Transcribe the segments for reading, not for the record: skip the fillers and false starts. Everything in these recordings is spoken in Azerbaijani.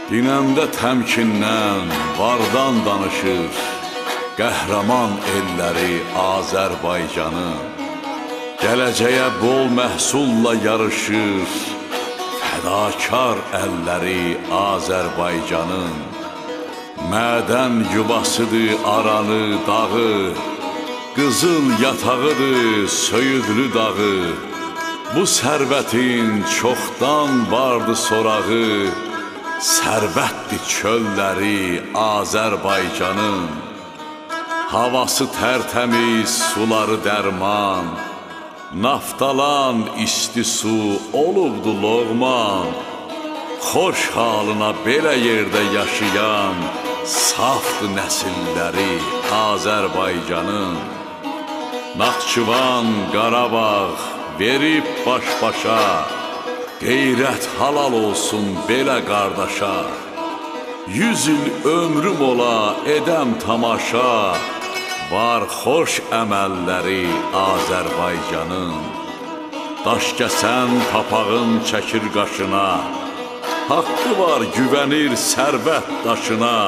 Dinəndə təmkindən, vardan danışır qəhrəman elləri Azərbaycanın. Gələcəyə bol məhsulla yarışır fədakar əlləri Azərbaycanın. Mədən yuvasıdır aranı dağı, qızıl yatağıdır söyüdlü dağı. Bu sərvətin çoxdan vardı sorağı, sərvətdir çölləri Azərbaycanın. Havası tərtəmiz, suları dərman, naftalan isti su olubdu loğman. Xoş halına belə yerdə yaşayan safdı nəsilləri Azərbaycanın. Naxçıvan, Qarabağ verib baş-başa, qeyrət halal olsun belə qardaşa. 100 il ömrüm ola edəm tamaşa, var xoş əməlləri Azərbaycanın. Daş kəsən papağın çəkir qaşına, haqqı var güvənir sərvət daşına.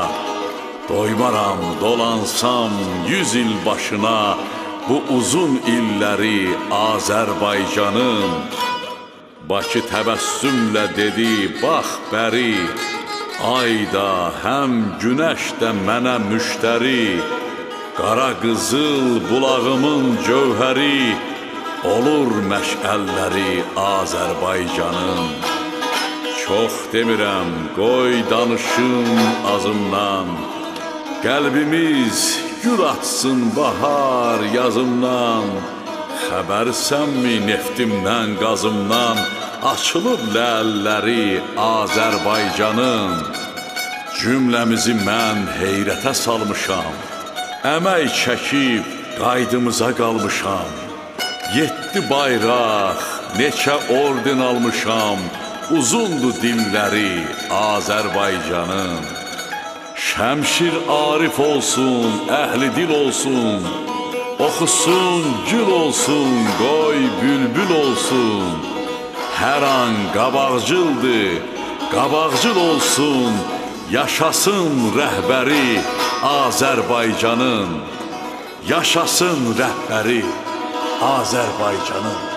Doymaram dolansam 100 il başına, bu uzun illəri Azərbaycanın. Bakı təbəssümlə dedi, bax bəri, ayda həm günəş də mənə müştəri. Qara qızıl bulağımın cövhəri, olur məşəlləri Azərbaycanın. Çox demirəm, qoy danışım azımdan, qəlbimiz gül atsın bahar yazımdan. Xəbərsənmi neftimdən, qazımdan, açılıb ləlləri Azərbaycanın. Cümləmizi mən heyrətə salmışam, əmək çəkib qaydımıza qalmışam. 7 bayraq, neçə orden almışam, uzundu dilləri Azərbaycanın. Şəmşir Arif olsun, əhli dil olsun, oxusun, gül olsun, qoy bülbül olsun. Hər an qabaqcıldır, qabaqcıl olsun, yaşasın rəhbəri Azərbaycanın. Yaşasın rəhbəri Azərbaycanın.